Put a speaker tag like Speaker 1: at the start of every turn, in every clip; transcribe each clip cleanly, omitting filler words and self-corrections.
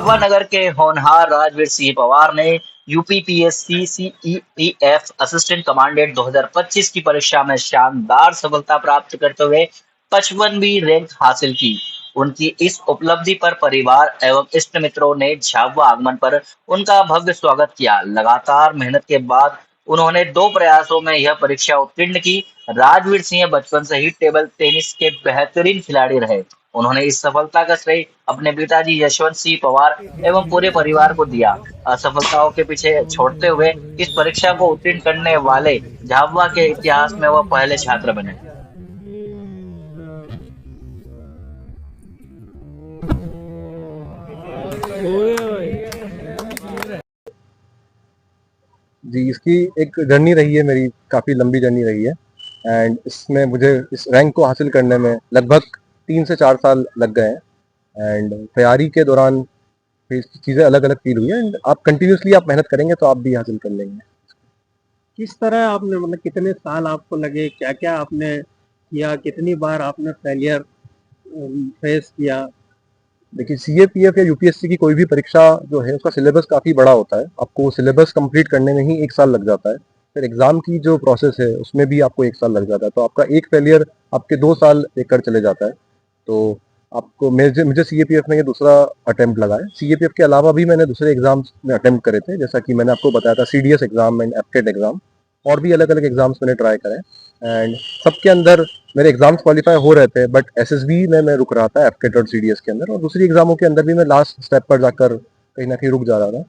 Speaker 1: झाबुआ नगर के होनहार राजवीर सिंह पवार ने यूपीपीएससी सीईपीएफ असिस्टेंट कमांडेंट 2025 की परीक्षा में शानदार सफलता प्राप्त करते हुए 55वीं रैंक हासिल की। उनकी इस उपलब्धि पर परिवार एवं इष्ट मित्रों ने झाबुआ आगमन पर उनका भव्य स्वागत किया। लगातार मेहनत के बाद उन्होंने 2 प्रयासों में यह परीक्षा उत्तीर्ण की। राजवीर सिंह बचपन से ही टेबल टेनिस के बेहतरीन खिलाड़ी रहे। उन्होंने इस सफलता का श्रेय अपने पिताजी यशवंत सिंह पवार एवं पूरे परिवार को दिया। असफलताओं के पीछे छोड़ते हुए इस परीक्षा को उत्तीर्ण करने वाले झाबुआ के इतिहास में वह पहले छात्र बने।
Speaker 2: जी, इसकी एक जर्नी रही है मेरी, काफ़ी लंबी जर्नी रही है एंड इसमें मुझे इस रैंक को हासिल करने में लगभग 3 से 4 साल लग गए हैं एंड तैयारी के दौरान फिर चीज़ें अलग-अलग फ़ील हुई है एंड आप कंटिन्यूअसली आप मेहनत करेंगे तो आप भी हासिल कर लेंगे।
Speaker 3: किस तरह आपने मतलब कितने साल आपको लगे, क्या-क्या आपने किया, कितनी बार आपने फेलियर फेस किया?
Speaker 2: देखिए सीएपीएफ या यूपीएससी की कोई भी परीक्षा जो है उसका सिलेबस काफ़ी बड़ा होता है। आपको सिलेबस कंप्लीट करने में ही 1 साल लग जाता है। फिर एग्ज़ाम की जो प्रोसेस है उसमें भी आपको 1 साल लग जाता है। तो आपका एक फेलियर आपके 2 साल लेकर चले जाता है। तो आपको मुझे मुझे सीएपीएफ में ये दूसरा अटेम्प्ट लगा है। सीएपीएफ के अलावा भी मैंने दूसरे एग्ज़ाम्स में अटेम्प्ट करे थे, जैसा कि मैंने आपको बताया था सीडीएस एग्ज़ाम एंड एफकेट एग्ज़ाम और भी अलग-अलग एग्ज़ाम्स मैंने ट्राई करे एंड सबके अंदर मेरे एग्जाम्स क्वालिफाई हो रहे थे, बट एसएसबी में मैं रुक रहा था एफकेट और सीडीएस के अंदर, और दूसरी एग्जामों के अंदर भी मैं लास्ट स्टेप पर जाकर कहीं ना कहीं रुक जा रहा था।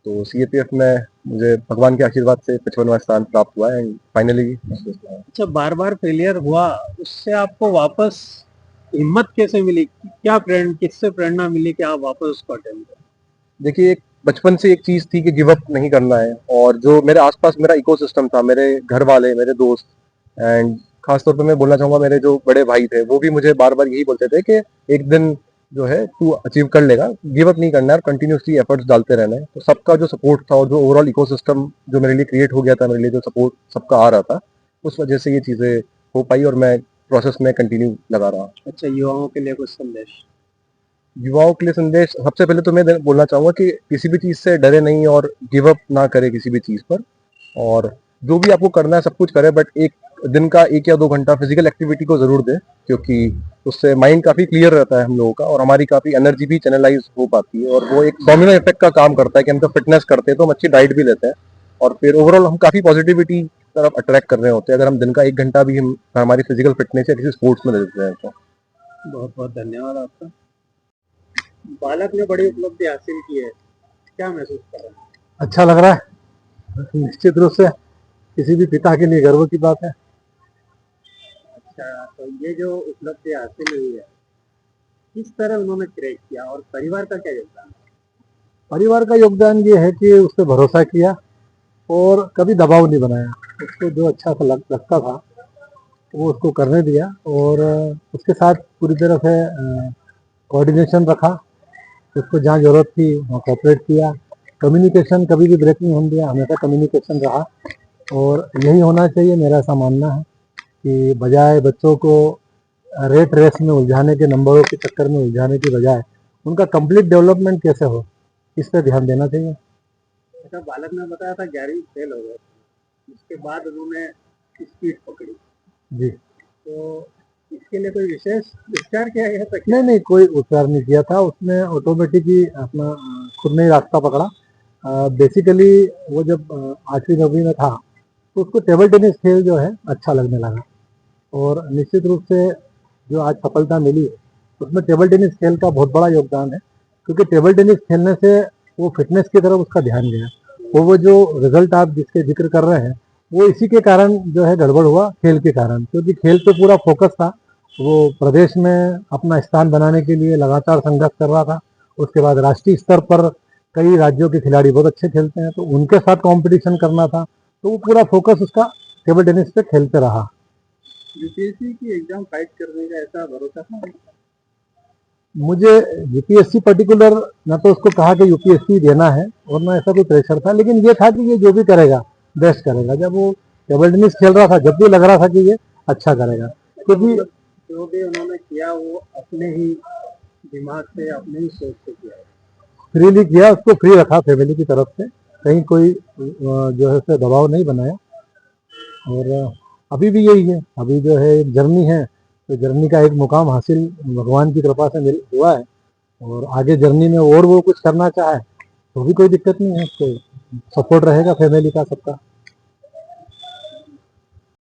Speaker 2: तो सीएपीएफ में मुझे भगवान के आशीर्वाद से 55वां स्थान प्राप्त हुआ एंड फाइनली।
Speaker 3: अच्छा, बार-बार फेलियर हुआ, उससे आपको वापस हिम्मत कैसे मिली? किससे प्रेरणा मिली कि आप वापस उसको अटेम्प्ट करें?
Speaker 2: देखिए, एक बचपन से एक चीज थी कि गिव अप नहीं करना है, और जो मेरे आसपास मेरा इकोसिस्टम था, मेरे घर वाले, मेरे दोस्त एंड खासतौर पे मैं बोलना चाहूंगा मेरे जो बड़े भाई थे, वो भी मुझे बार बार यही बोलते थे कि एक दिन जो है तू अचीव कर लेगा, गिव अप नहीं करना है और कंटिन्यूसली एफर्ट्स डालते रहना है। तो सबका जो सपोर्ट था और जो ओवरऑल इकोसिस्टम जो मेरे लिए क्रिएट हो गया था, मेरे लिए जो सपोर्ट सबका आ रहा था, उस वजह से ये चीजें हो पाई और मैं प्रोसेस में कंटिन्यू लगा रहा।
Speaker 3: अच्छा, युवाओं के लिए कुछ संदेश?
Speaker 2: युवाओं के लिए संदेश, सबसे पहले तो मैं बोलना चाहूंगा कि किसी भी चीज से डरे नहीं और गिव अप ना करे किसी भी चीज पर, और जो भी आपको करना है सब कुछ करें, बट एक दिन का 1 या 2 घंटा फिजिकल एक्टिविटी को जरूर दें, क्योंकि उससे माइंड काफी क्लियर रहता है हम लोगों का, और हमारी काफी एनर्जी भी चैनलाइज हो पाती है, और वो एक डोमिनो इफेक्ट का काम करता है कि हम तो फिटनेस करते हैं तो हम अच्छी डाइट भी लेते हैं, और फिर ओवरऑल हम काफी पॉजिटिविटी तरफ अट्रैक्ट कर रहे होते हैं अगर हम दिन का 1 घंटा भी हम हमारी फिजिकल फिटनेस या किसी स्पोर्ट्स में दे देते हैं तो।
Speaker 3: बहुत बहुत धन्यवाद आपका। बालक ने बड़ी उपलब्धि हासिल की है, क्या महसूस कर रहे हैं?
Speaker 4: अच्छा लग रहा है, निश्चित रूप से किसी भी पिता के लिए गर्व की बात है।
Speaker 3: अच्छा, तो ये जो उपलब्धि हासिल हुई है, किस तरह उन्होंने क्रैक किया और परिवार का क्या योगदान है?
Speaker 4: परिवार का योगदान ये है कि उसने भरोसा किया और कभी दबाव नहीं बनाया। उसको जो अच्छा सा लगता था वो उसको करने दिया, और उसके साथ पूरी तरह से कोऑर्डिनेशन रखा। उसको जहाँ जरूरत थी वहाँ कोऑपरेट किया। कम्युनिकेशन कभी भी ब्रेक नहीं होने दिया, हमेशा कम्युनिकेशन रहा, और यही होना चाहिए, मेरा ऐसा मानना है कि बजाय बच्चों को रेट रेस में उलझाने के, नंबरों के चक्कर में उलझाने की बजाय उनका कंप्लीट डेवलपमेंट कैसे हो, इस पर ध्यान देना चाहिए।
Speaker 3: अच्छा, बालक ने बताया था 11वीं फेल हो गए, उसके बाद उन्होंने स्पीड पकड़ी
Speaker 4: जी,
Speaker 3: तो इसके लिए कोई विशेष उपचार किया गया था?
Speaker 4: नहीं, कोई उपचार नहीं किया था। उसने ऑटोमेटिक ही अपना खुद ने ही रास्ता पकड़ा। बेसिकली वो जब 8वीं 9वीं में था तो उसको टेबल टेनिस खेल जो है अच्छा लगने लगा, और निश्चित रूप से जो आज सफलता मिली उसमें टेबल टेनिस खेल का बहुत बड़ा योगदान है, क्योंकि टेबल टेनिस खेलने से वो फिटनेस की तरफ उसका ध्यान गया। वो जो रिजल्ट आप जिसके जिक्र कर रहे हैं वो इसी के कारण जो है गड़बड़ हुआ, खेल के कारण, क्योंकि खेल पे पूरा फोकस था। वो प्रदेश में अपना स्थान बनाने के लिए लगातार संघर्ष कर रहा था। उसके बाद राष्ट्रीय स्तर पर कई राज्यों के खिलाड़ी बहुत अच्छे खेलते हैं तो उनके साथ कंपटीशन करना था, तो वो पूरा फोकस उसका टेबल टेनिस पे खेलते रहा।
Speaker 3: यूपीएससी की एग्जाम फाइट करने का ऐसा भरोसा था?
Speaker 4: मुझे यूपीएससी पर्टिकुलर न तो उसको कहा कि यूपीएससी देना है और ना ऐसा कोई प्रेशर था, लेकिन ये था कि ये जो भी करेगा बेस्ट करेगा। जब वो टेबल टेनिस खेल रहा था जब भी लग रहा था कि ये अच्छा करेगा, क्योंकि
Speaker 3: जो भी उन्होंने किया वो अपने ही दिमाग से, अपने ही सोच से किया है।
Speaker 4: फ्रीली किया, उसको फ्री रखा फैमिली की तरफ से, कहीं कोई जो है उसे दबाव नहीं बनाया। और अभी भी यही है, अभी जो है एक जर्नी है, तो जर्नी का एक मुकाम हासिल भगवान की कृपा से मिल हुआ है, और आगे जर्नी में और वो कुछ करना चाहे तो भी कोई दिक्कत नहीं है, तो सपोर्ट रहेगा फैमिली का सबका।